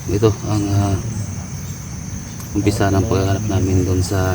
ito ang umpisa ng paghahanap namin doon sa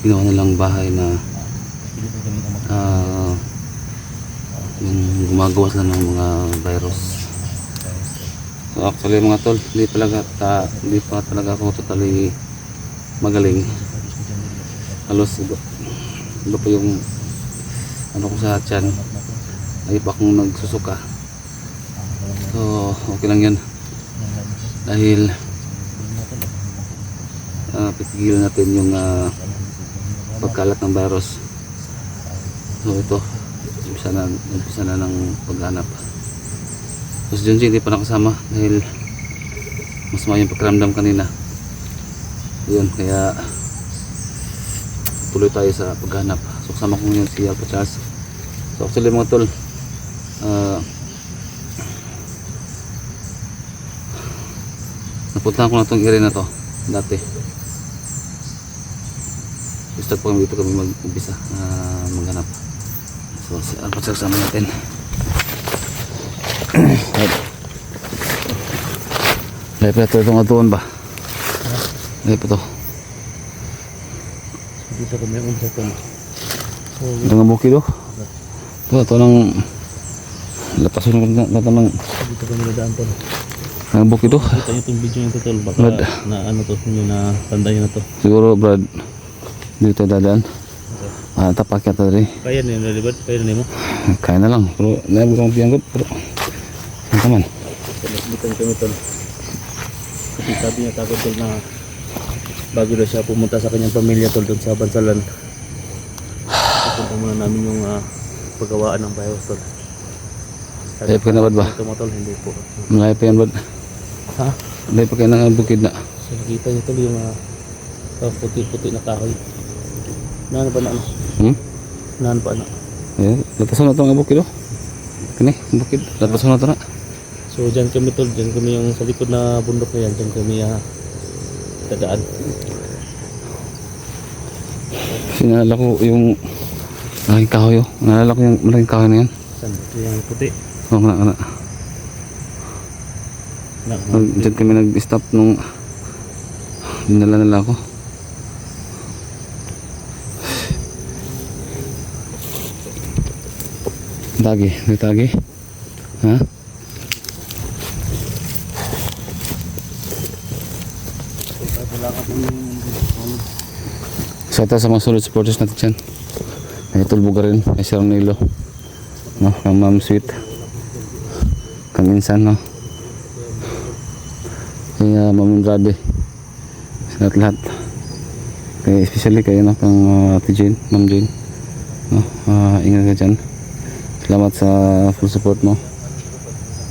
ginawa nilang bahay na yung gumagawa sila ng mga virus. So actually mga tol, hindi pa talaga ako totally magaling. Halos iba pa yung ano ko sa tiyan, ay pa akong nagsusuka. So okay lang yan dahil pitigil natin yung pagkalat ng virus. So ito umpisa na ng paghanap. So si Junji hindi pa nakasama dahil masama yung pakiramdam kanina. Yun, kaya tuloy tayo sa paghanap. So kasama ko ngayon si Alpha Charles. So actually mga tol, napuntahan ko na itong area na to dati. Start po kami dito kami mag-umpisa maghanap. So si Alpha Charles sama natin. Lahat pa ito itong atuan ba? Lahat pa ito. Dito kami ang umpisa ito. Ito nga bukid oh. Ito ng lapasun ko na ito ng Dito kami nadaan ito. ang bukid oh. Kita nyo itong video nito tol. Baka Brad, na ano to, nyo na tandayan na to. siguro Brad dito dadaan. Tapak yata rin. Kaya na yun, Brad? Kaya na mo? Kaya na lang. Pero nabukang piyanggot. Pero ano naman. Dito kami tol. Kasi sabi niya takot tol na bago na siya pumunta sa kanyang pamilya tol doon sa Bansalan. Pupunta muna namin yung paggawaan ng virus tol. Lahat pa na ba? Ito mo tol, hindi po. Malayo pa yan Brad. Ha? Lahat pa kayo ng bukid na. So nakita niyo tol yung puti-puti na kahoy. Naan pa na ano? Naan pa na? Ayan, latasan na ito ang bukid oh. Kani, bukid. Latasan na ito na. So dyan kami tol, dyan kami yung sa likod na bundok na yan, dyan kami dadaan. Sinala ko yung malaking kahoy oh. Nalala ko yung malaking kahoy na yan. Saan? Yung puti. Oo, kana. Diyan kami nag-stop nung dinala nila ako. Tagi. Ha? So ito sa mga solid supporters natin dyan. May tulbuga rin. May Sir Nilo. No? Kang Ma'am Sweet. Kang Insan. No? Kaya Ma'am Andrade. Sa lahat. Kaya especially kayo no? Kang Ate Jane. Ma'am Jane. No? Ingat ka dyan. Salamat sa full support mo.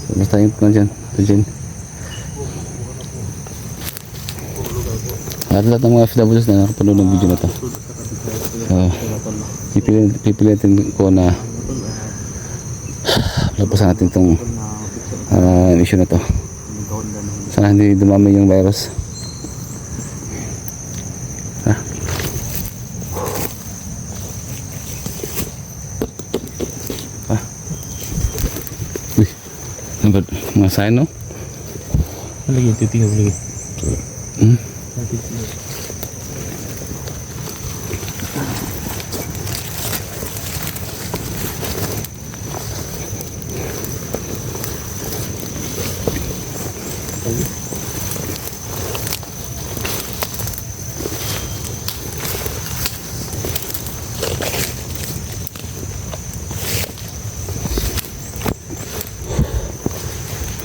So, basta ingat ka dyan. Ate Jane. At lahat ng mga FWs na nakapanood ng video na to. Pipilitin ko na lapasan natin itong issue na to. Sana hindi dumami yung virus. Uy, mga sign no? Lagi, titingnan lagi.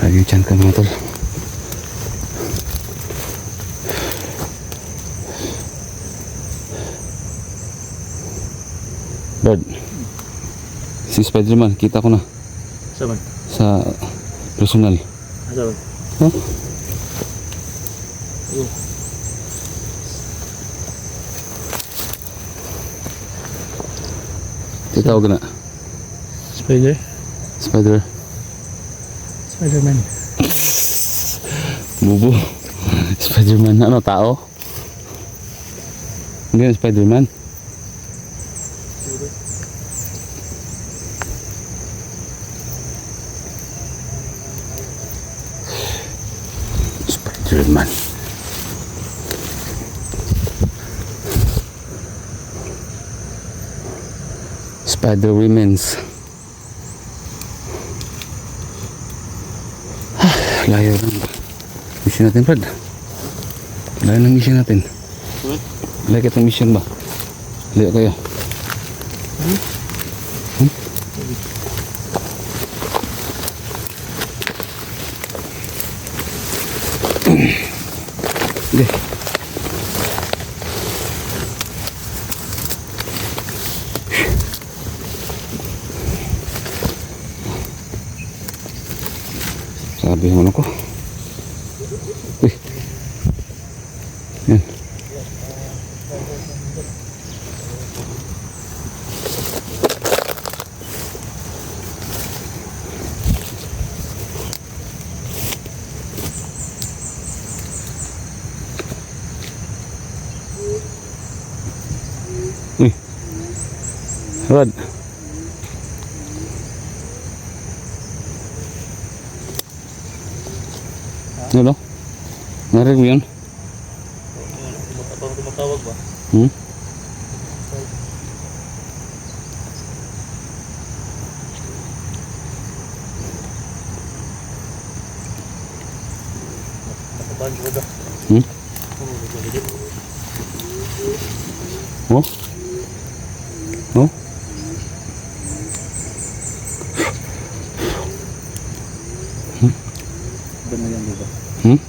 Lagi dyan ka mga tol. Bird, si Spider-Man, kita ko na Saan? sa personal. Saan? Huh? Titawag na. Spider. Spider-Man. Bubo. Spider-Man. Ano, tao? Hindi yung Spider-Man. German. Spider Women's. Layo ng mission natin, Brad. Layo ng mission natin. Layo kitang mission ba? Layo kayo. Hindi. Sabi naman ako. Uy. Yan. Uy. Rod. Ano? Narinig mo yun? Tumatawag ba? Hmm? Nakabahan ko ba? Hmm? Oh? Oh? Iba na yan, diba? Hmm?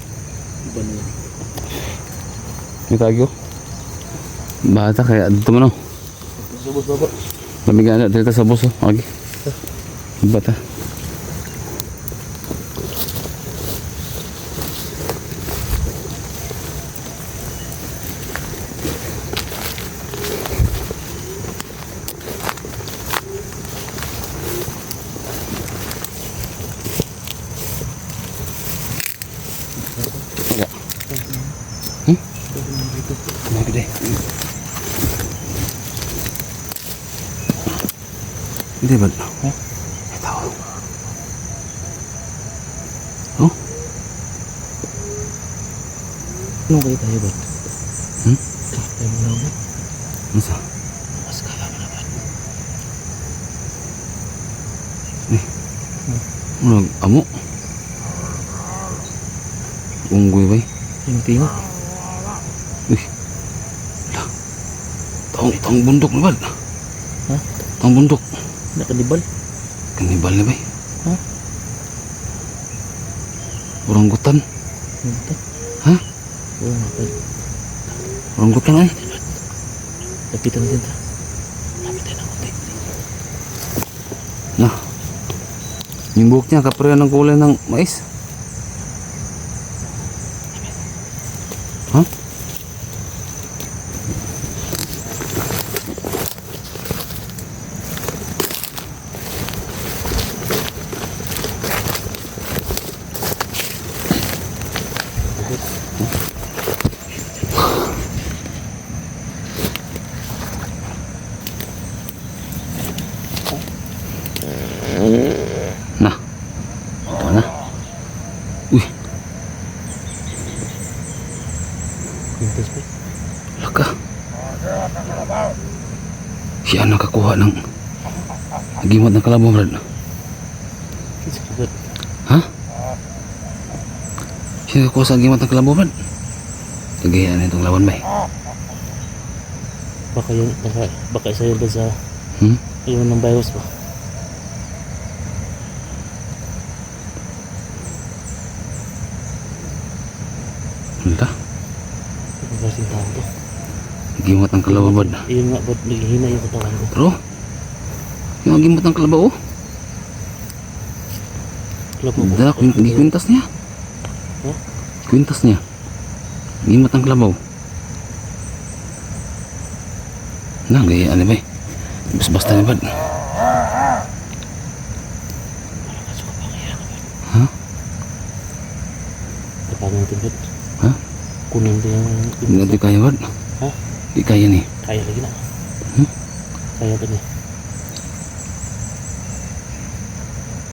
Iba na yan. May tagyo? Bata kaya dito mo no? Subos baba. Pamigyan na dito sa bus oh. Okay. Bata. Wala. Magde. Hindi ba? Oh? Ito. Oh? Ano kayo tayo ba? Hmm? Kaya mo lang ba? Masa? Mas kaya mo naman. Ano? Amo? Unggoy ba? Yung tingog. Uy. Tang bundok na ba? Ha? Tang bundok. Nakanibal. Kanibal na ba? Ha? Oranggutan. Ito. Ha? Oo nga pa. Oranggutan ay. Lapitan natin ta. Lapitan ng konti. Nah. Yung buhok niya kapareho ng kulay ng mais. Ha? Nah. Ito na. Uy. Pintas pa. Laka. Siya nakakuha ng agimot ng kalabaw, Brad. Kinsa ka ba? Ha? Siya nakakuha sa agimot ng kalabaw, Brad. Kagayaan itong laban ba? Baka yun, baka isa yun ba sa Hmm? yun ng virus ba? Wala. Ano ba yung tao to? Agimot ng kalabaw, Brad. Yun nga, ba't naghihina yung katawan ko? Bro. Yung agimot ng kalabaw, oh. Club mo Dala, kwintas niya. Ha? Kwintas niya. Agimot ng kalabaw. Na, gaya ano ba eh. Basta na, Brad. Ha? Paano natin ba? Ha? Kunin din yung... Hindi natin kaya, Brad. Ha? Di kaya ni. Kaya lagi na. Hmm? Kaya to ni.